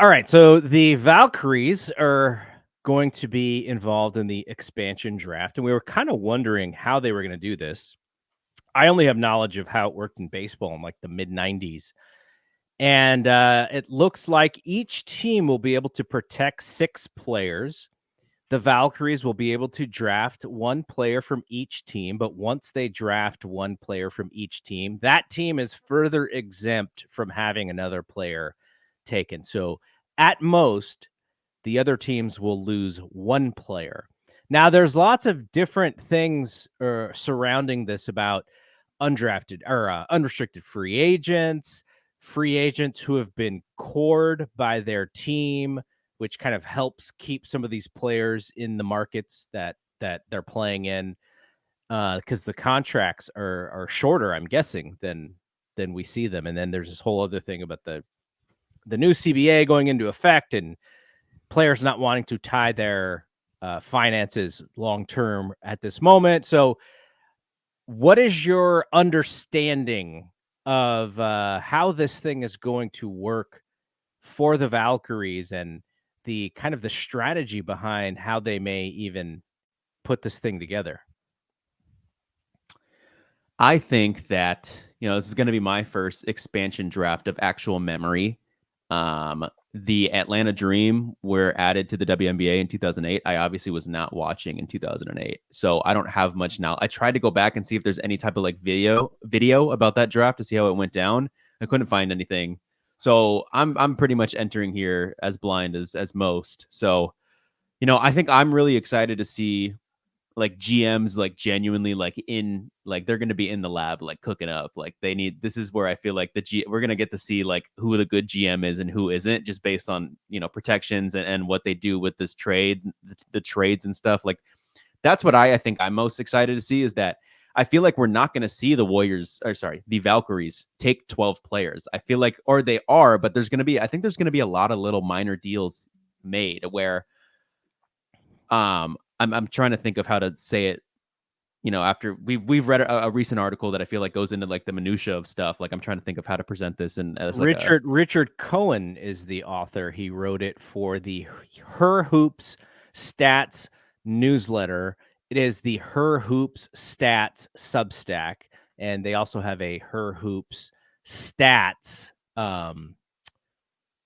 All right, so the Valkyries are going to be involved in the expansion draft, and we were kind of wondering how they were going to do this. I only have knowledge of how it worked in baseball in like the mid 90s. And it looks like each team will be able to protect 6 players. The Valkyries will be able to draft 1 player from each team, but once they draft 1 player from each team, that team is further exempt from having another player taken. So at most, the other teams will lose 1 player. Now, there's lots of different things surrounding this about undrafted or unrestricted free agents who have been cored by their team, which kind of helps keep some of these players in the markets that they're playing in, because the contracts are shorter, I'm guessing, than we see them. And then there's this whole other thing about the new CBA going into effect and players not wanting to tie their finances long term at this moment. So what is your understanding of how this thing is going to work for the Valkyries and the kind of the strategy behind how they may even put this thing together? I think that, this is going to be my first expansion draft of actual memory. The Atlanta Dream were added to the WNBA in 2008. I obviously was not watching in 2008, so I don't have much now. I tried to go back and see if there's any type of like video about that draft to see how it went down. I couldn't find anything, so I'm pretty much entering here as blind as most. So, I think I'm really excited to see like GMs like genuinely like in like they're going to be in the lab like cooking up. Like this is where I feel like we're going to get to see like who the good GM is and who isn't, just based on protections and what they do with this trade, the trades and stuff. Like that's what I think I'm most excited to see, is that I feel like we're not going to see the Valkyries take 12 players. I feel like, or they are, but I think there's going to be a lot of little minor deals made where I'm trying to think of how to say it. After we've read a recent article that I feel like goes into like the minutia of stuff. Like I'm trying to think of how to present this. And as Richard Cohen is the author. He wrote it for the Her Hoops Stats newsletter. It is the Her Hoops Stats Substack, and they also have a Her Hoops Stats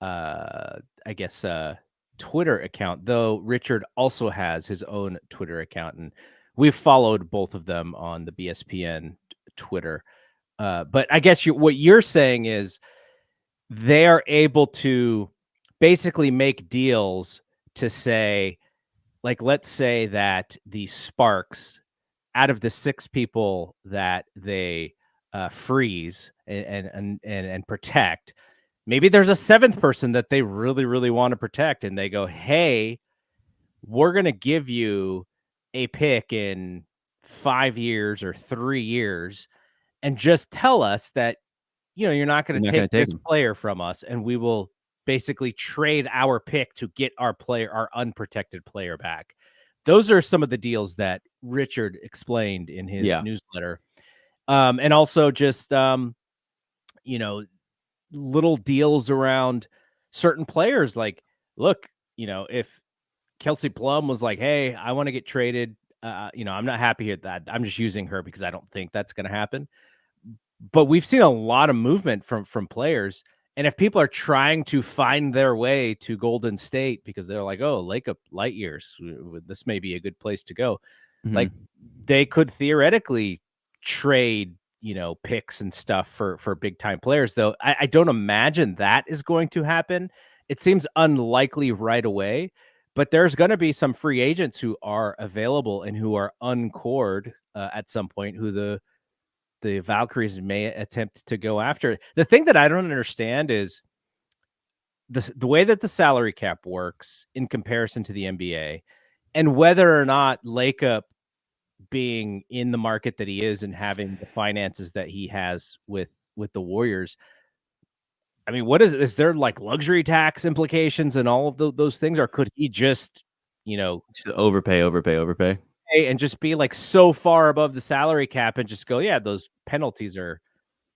I guess Twitter account, though Richard also has his own Twitter account, and we've followed both of them on the BSPN Twitter. But I guess what you're saying is they are able to basically make deals to say, like, let's say that the Sparks, out of the 6 people that they freeze and protect, maybe there's a 7th person that they really, really want to protect. And they go, hey, we're going to give you a pick in 5 years or 3 years. And just tell us that, you're not going to take this player from us. And we will basically trade our pick to get our unprotected player back. Those are some of the deals that Richard explained in his newsletter. And also just, little deals around certain players. Like, look, if Kelsey Plum was like, hey, I want to get traded, I'm not happy with that. I'm just using her because I don't think that's going to happen. But we've seen a lot of movement from players. And if people are trying to find their way to Golden State because they're like, oh, Lake of Light Years, this may be a good place to go. Mm-hmm. Like, they could theoretically trade picks and stuff for big time players, though I don't imagine that is going to happen. It seems unlikely right away, but there's going to be some free agents who are available and who are uncored at some point, who the Valkyries may attempt to go after. The thing that I don't understand is the way that the salary cap works in comparison to the NBA, and whether or not Lakeup, being in the market that he is and having the finances that he has with the Warriors, I mean, is there like luxury tax implications and all of those things, or could he just overpay and just be like so far above the salary cap and just go, yeah, those penalties are,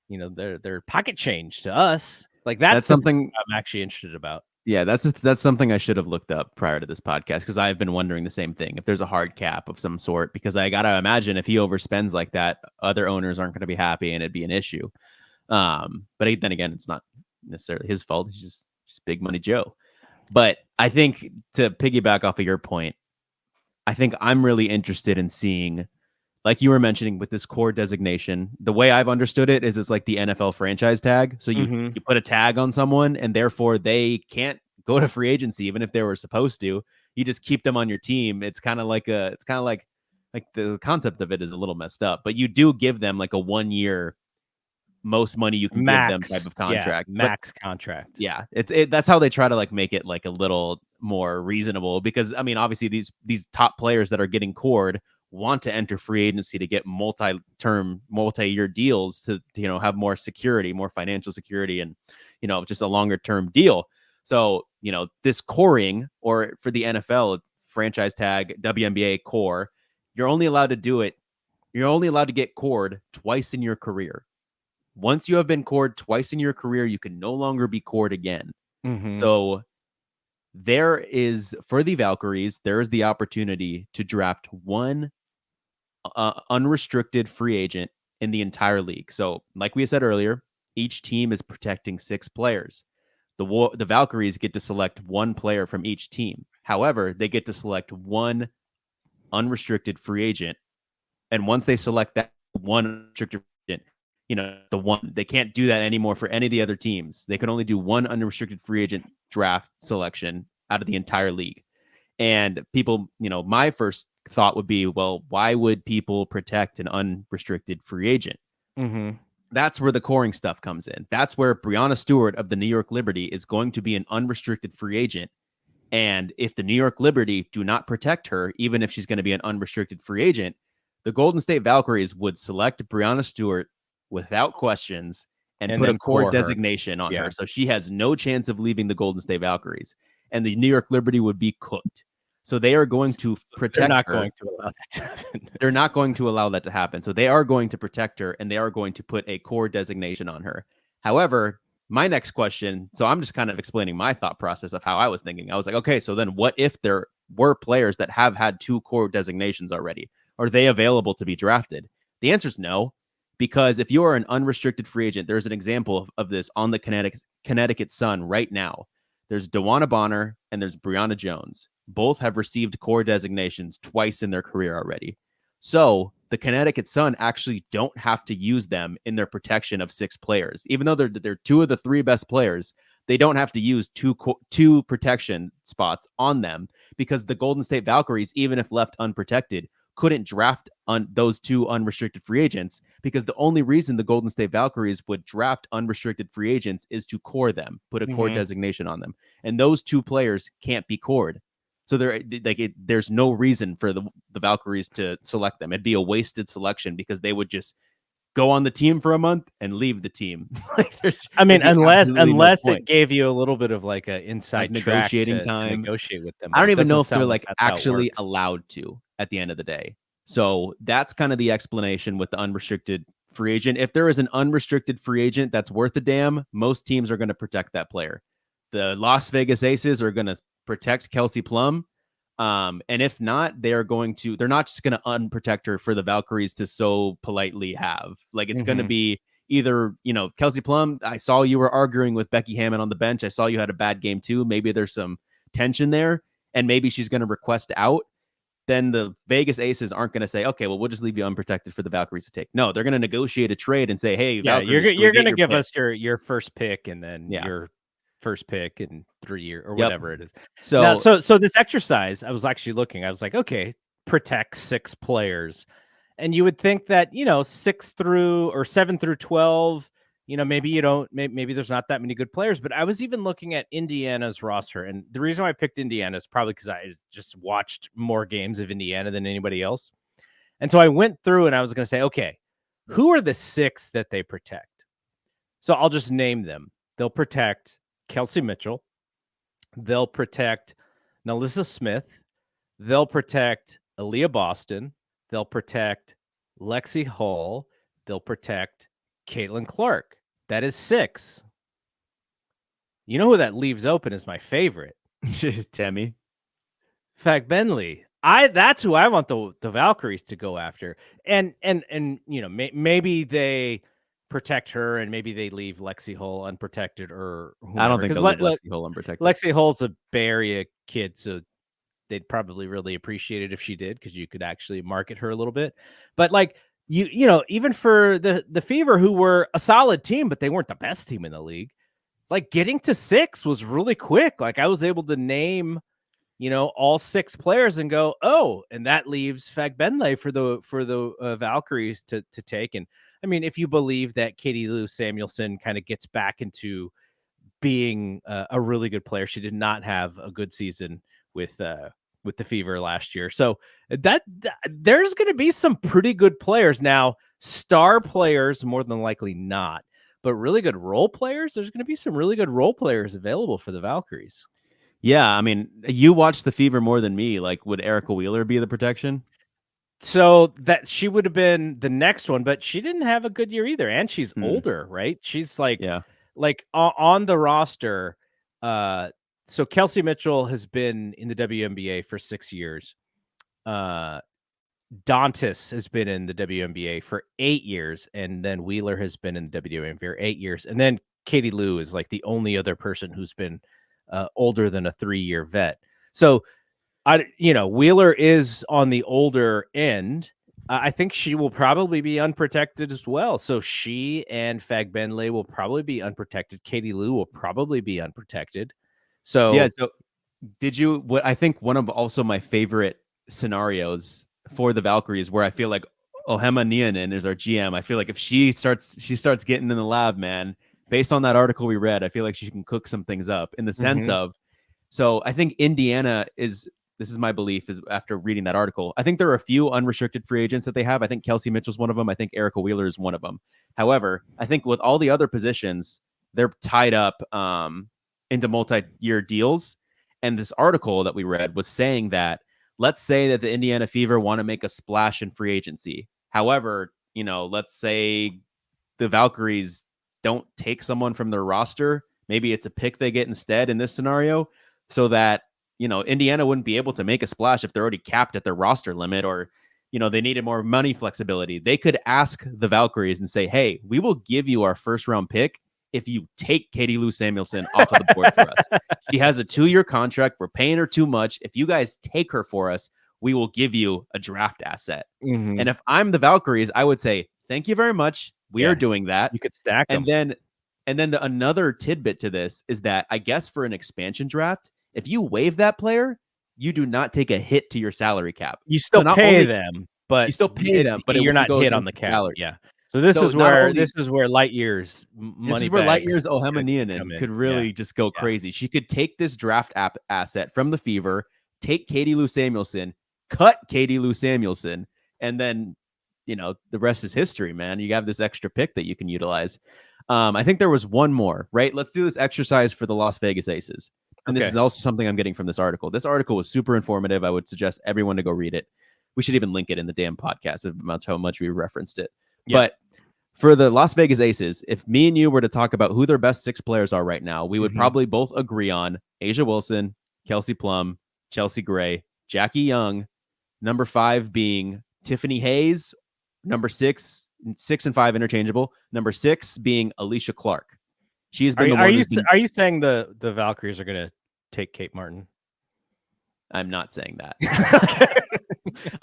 they're pocket change to us. Like that's something I'm actually interested about. Yeah, that's something I should have looked up prior to this podcast because I've been wondering the same thing. If there's a hard cap of some sort, because I gotta imagine if he overspends like that, other owners aren't going to be happy and it'd be an issue. But then again, it's not necessarily his fault. He's just big money Joe. But I think to piggyback off of your point, I think I'm really interested in seeing, like you were mentioning with this core designation, the way I've understood it is it's like the NFL franchise tag. So Mm-hmm. you put a tag on someone and therefore they can't go to free agency even if they were supposed to. You just keep them on your team. It's kind of like the concept of it is a little messed up, but you do give them like a 1 year most money you can give them type Max, of yeah, contract. But max contract. yeah, that's how they try to like make it like a little more reasonable because I mean obviously these top players that are getting cored want to enter free agency to get multi-term multi-year deals to have more security, more financial security, and just a longer term deal. So this coring, or for the NFL it's franchise tag WNBA core, you're only allowed to do it, you're only allowed to get cored twice in your career. Once you have been cored twice in your career, you can no longer be cored again. Mm-hmm. So there is, for the Valkyries, there is the opportunity to draft one unrestricted free agent in the entire league. So, like we said earlier, each team is protecting 6 players. The Valkyries get to select one player from each team. However, they get to select one unrestricted free agent. And once they select that one unrestricted free agent, the one, they can't do that anymore for any of the other teams. They can only do one unrestricted free agent draft selection out of the entire league. And people, my first thought would be, well, why would people protect an unrestricted free agent? Mm-hmm. That's where the coring stuff comes in. That's where Breonna Stewart of the New York Liberty is going to be an unrestricted free agent. And if the New York Liberty do not protect her, even if she's going to be an unrestricted free agent, the Golden State Valkyries would select Breonna Stewart without questions and And put a then core core her. designation on Yeah. her. So she has no chance of leaving the Golden State Valkyries. And the New York Liberty would be cooked. So they are going to protect They're not her. going to allow that to happen. They're not going to allow that to happen. So they are going to protect her and they are going to put a core designation on her. However, my next question, so I'm just kind of explaining my thought process of how I was thinking. I was like, okay, so then what if there were players that have had 2 core designations already? Are they available to be drafted? The answer is no, because if you are an unrestricted free agent, there's an example of this on the Connecticut Sun right now. There's Dewana Bonner and there's Brianna Jones. Both have received core designations twice in their career already. So the Connecticut Sun actually don't have to use them in their protection of 6 players. Even though they're 2 of the 3 best players, they don't have to use two protection spots on them because the Golden State Valkyries, even if left unprotected, couldn't draft on those 2 unrestricted free agents because the only reason the Golden State Valkyries would draft unrestricted free agents is to core them, put a core designation on them. And those 2 players can't be cored. So there's no reason for the Valkyries to select them. It'd be a wasted selection because they would just go on the team for a month and leave the team. I mean, unless no it gave you a little bit of like an inside like track negotiating to time. negotiate with them. I don't It even know doesn't if they're sound like that's how it actually works. allowed to at the end of the day. So that's kind of the explanation with the unrestricted free agent. If there is an unrestricted free agent that's worth a damn, most teams are going to protect that player. The Las Vegas Aces are going to protect Kelsey Plum. And if not, they're not just going to unprotect her for the Valkyries to so politely have. Like it's going to be either, Kelsey Plum, I saw you were arguing with Becky Hammond on the bench. I saw you had a bad game too. Maybe there's some tension there and maybe she's going to request out. Then the Vegas Aces aren't going to say, okay, well, we'll just leave you unprotected for the Valkyries to take. No, they're going to negotiate a trade and say, hey, yeah, Valkyries, you're going to give pick? us your first pick and then your first pick in 3 years or whatever it is. So now, so this exercise, I was actually looking. I was like, okay, protect 6 players, and you would think that 6 through or 7 through 12. Maybe you don't. Maybe there's not that many good players. But I was even looking at Indiana's roster, and the reason why I picked Indiana is probably because I just watched more games of Indiana than anybody else. And so I went through, and I was going to say, okay, who are the 6 that they protect? So I'll just name them. They'll protect Kelsey Mitchell. They'll protect Nalissa Smith. They'll protect Aaliyah Boston. They'll protect Lexi Hall. They'll protect Caitlin Clark. That is 6. You know who that leaves open is my favorite, Tammy. Benley. That's who I want the Valkyries to go after, and you know maybe they protect her, and maybe they leave Lexi Hull unprotected or I don't whomever, think because they'll leave Lexi Hull unprotected. Lexi Hull's a Bay Area kid, so they'd probably really appreciate it if she did, because you could actually market her a little bit. But like you know, even for the Fever, who were a solid team, but they weren't the best team in the league. Like getting to 6 was really quick. Like I was able to name, you know, all 6 players and go, oh, and that leaves Benley for the Valkyries to take. And I mean, if you believe that Katie Lou Samuelson kind of gets back into being a really good player, she did not have a good season with the Fever last year. So that there's going to be some pretty good players now, star players more than likely not, but really good role players. There's going to be some really good role players available for the Valkyries. Yeah, I mean, you watch the Fever more than me. Like, would Erica Wheeler be the protection? So that she would have been the next one, but she didn't have a good year either, and she's older, right? She's like, yeah, on the roster. So Kelsey Mitchell has been in the WNBA for 6 years. Dantas has been in the WNBA for 8 years, and then Wheeler has been in the WNBA for 8 years, and then Katie Lou is like the only other person who's been older than a 3-year vet. So Wheeler is on the older end. I think she will probably be unprotected as well. So she and Benley will probably be unprotected. Katie Lou will probably be unprotected. So yeah. So did you? What I think one of also my favorite scenarios for the Valkyries, where I feel like Ohema Nianen is our GM. I feel like if she starts getting in the lab, man. Based on that article we read, I feel like she can cook some things up in the sense of. So I think Indiana is. This is my belief is after reading that article. I think there are a few unrestricted free agents that they have. I think Kelsey Mitchell's one of them. I think Erica Wheeler is one of them. However, I think with all the other positions, they're tied up into multi-year deals. And this article that we read was saying that let's say that the Indiana Fever want to make a splash in free agency. However, let's say the Valkyries don't take someone from their roster. Maybe it's a pick they get instead in this scenario, so that Indiana wouldn't be able to make a splash if they're already capped at their roster limit, or, they needed more money flexibility. They could ask the Valkyries and say, hey, we will give you our first round pick if you take Katie Lou Samuelson off of the board for us. She has a 2-year contract. We're paying her too much. If you guys take her for us, we will give you a draft asset. And if I'm the Valkyries, I would say, thank you very much. We are doing that. You could stack them. And then another tidbit to this is that I guess for an expansion draft, if you waive that player, you do not take a hit to your salary cap. You still pay them, but you still pay them, but you're not hit on the cap. Salary. Yeah. So this is where Light Years money. This is where Light Years Ohema Nianen could really just go crazy. She could take this draft asset from the Fever, take Katie Lou Samuelson, cut Katie Lou Samuelson, and then the rest is history, man. You have this extra pick that you can utilize. I think there was one more, right? Let's do this exercise for the Las Vegas Aces. And this is also something I'm getting from this article. This article was super informative. I would suggest everyone to go read it. We should even link it in the damn podcast about how much we referenced it. Yeah. But for the Las Vegas Aces, if me and you were to talk about who their best 6 players are right now, we would probably both agree on Asia Wilson, Kelsey Plum, Chelsea Gray, Jackie Young, number 5 being Tiffany Hayes, number 6 and 5 interchangeable, number 6 being Alicia Clark. She's been are you saying the Valkyries are going to take Kate Martin? I'm not saying that.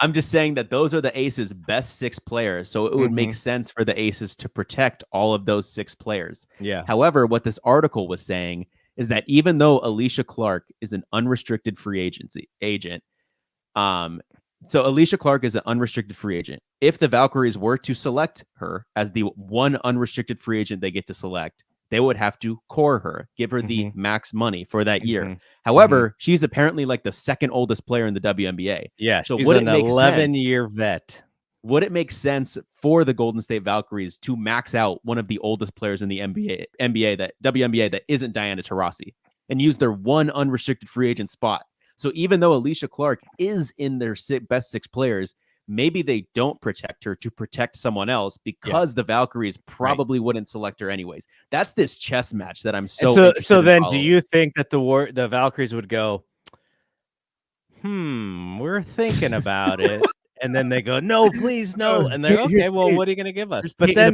I'm just saying that those are the Aces' best 6 players. So it would make sense for the Aces to protect all of those 6 players. Yeah. However, what this article was saying is that even though Alicia Clark is an unrestricted free agent, so Alicia Clark is an unrestricted free agent. If the Valkyries were to select her as the one unrestricted free agent they get to select, they would have to core her, give her the max money for that year. However, she's apparently like the second oldest player in the WNBA. Yeah, so she's an 11-year vet. Would it make sense for the Golden State Valkyries to max out one of the oldest players in the WNBA that isn't Diana Taurasi and use their one unrestricted free agent spot? So even though Alicia Clark is in their best 6 players, maybe they don't protect her to protect someone else because the Valkyries probably wouldn't select her anyways. That's this chess match that I'm so interested so in then following. do you think that the Valkyries would go, we're thinking about it, and then they go, no, please, no, and they're okay, well, what are you going to give us? But then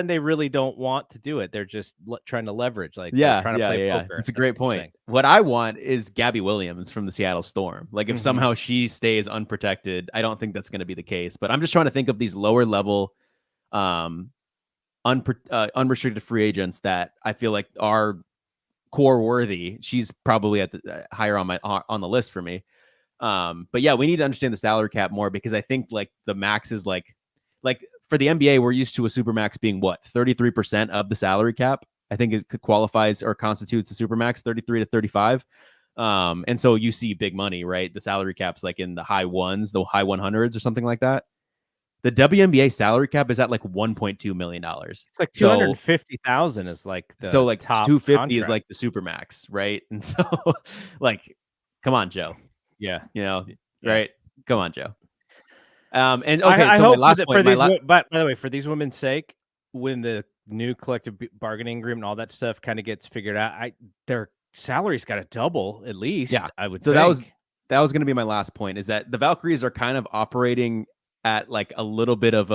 they really don't want to do it. They're just trying to leverage, like they're trying to play poker. It's a great point. What I want is Gabby Williams from the Seattle Storm. Like if somehow she stays unprotected, I don't think that's going to be the case, but I'm just trying to think of these lower level unrestricted free agents that I feel like are core worthy. She's probably at the higher on the list for me. But yeah, we need to understand the salary cap more, because I think like the max is like for the NBA, we're used to a super max being what, 33% of the salary cap. I think it qualifies or constitutes the super max, 33 to 35. And so you see big money, right? The salary cap's like in the high ones, the high 100s or something like that. The WNBA salary cap is at like $1.2 million. It's like 250,000 is like the so like top 250 contract. is like the super max, right? And so like, come on, Joe. Yeah, right? Come on, Joe. And okay, I so hope my last point. By the way, for these women's sake, when the new collective bargaining agreement and all that stuff kind of gets figured out, their salary's got to double at least. Yeah, I would. So think. that was going to be my last point, is that the Valkyries are kind of operating at like a little bit of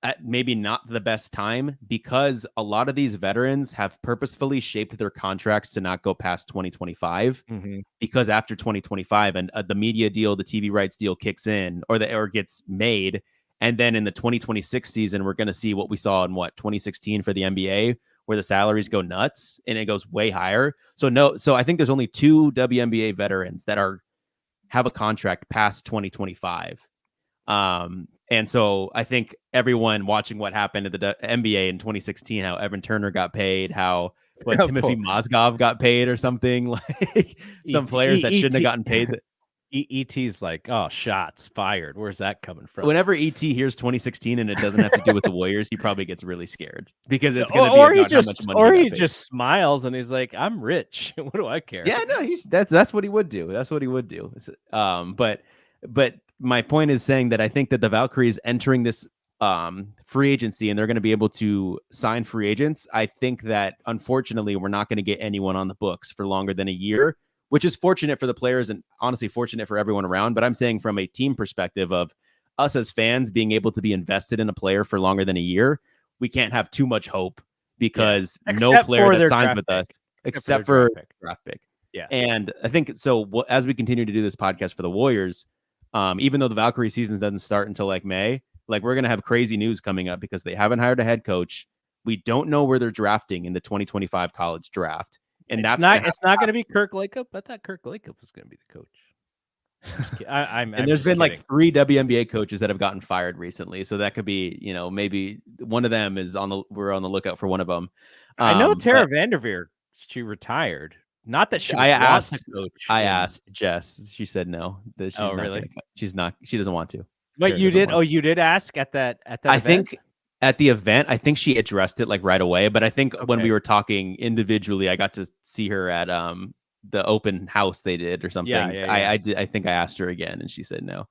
at maybe not the best time, because a lot of these veterans have purposefully shaped their contracts to not go past 2025, because after 2025 and the media deal, the TV rights deal kicks in or gets made. And then in the 2026 season, we're going to see what we saw in 2016 for the NBA, where the salaries go nuts and it goes way higher. So I think there's only 2 WNBA veterans that have a contract past 2025. And so I think everyone watching what happened to the NBA in 2016, how Evan Turner got paid, how Timothy Mozgov got paid or something, like some players that shouldn't have gotten paid. ET's like, oh, shots fired. Where's that coming from? Whenever ET hears 2016 and it doesn't have to do with the Warriors, he probably gets really scared, because it's going to be about how much money. Or he just smiles and he's like, I'm rich. What do I care? Yeah, no, that's what he would do. That's what he would do. But my point is saying that I think that the Valkyries entering this free agency, and they're going to be able to sign free agents. I think that unfortunately we're not going to get anyone on the books for longer than a year, which is fortunate for the players and honestly fortunate for everyone around. But I'm saying from a team perspective of us as fans being able to be invested in a player for longer than a year, we can't have too much hope, because no player that signs with us, except for draft pick. Yeah. And I think so as we continue to do this podcast for the Warriors, even though the Valkyrie season doesn't start until like May, like we're going to have crazy news coming up, because they haven't hired a head coach. We don't know where they're drafting in the 2025 college draft. And it's not going to be Kirk Lacob. I thought Kirk Lacob was going to be the coach. And there's been like 3 WNBA coaches that have gotten fired recently. So that could be, maybe one of them we're on the lookout for one of them. I know Tara Vanderveer, she retired. Not that she wants to coach. I asked Jess. She said no. That she's really? She's not. She doesn't want to. But you did. Oh, you did ask at that I event? think at the event, I think she addressed it like right away. But I think when we were talking individually, I got to see her at the open house they did or something. Yeah. I think I asked her again, and she said no.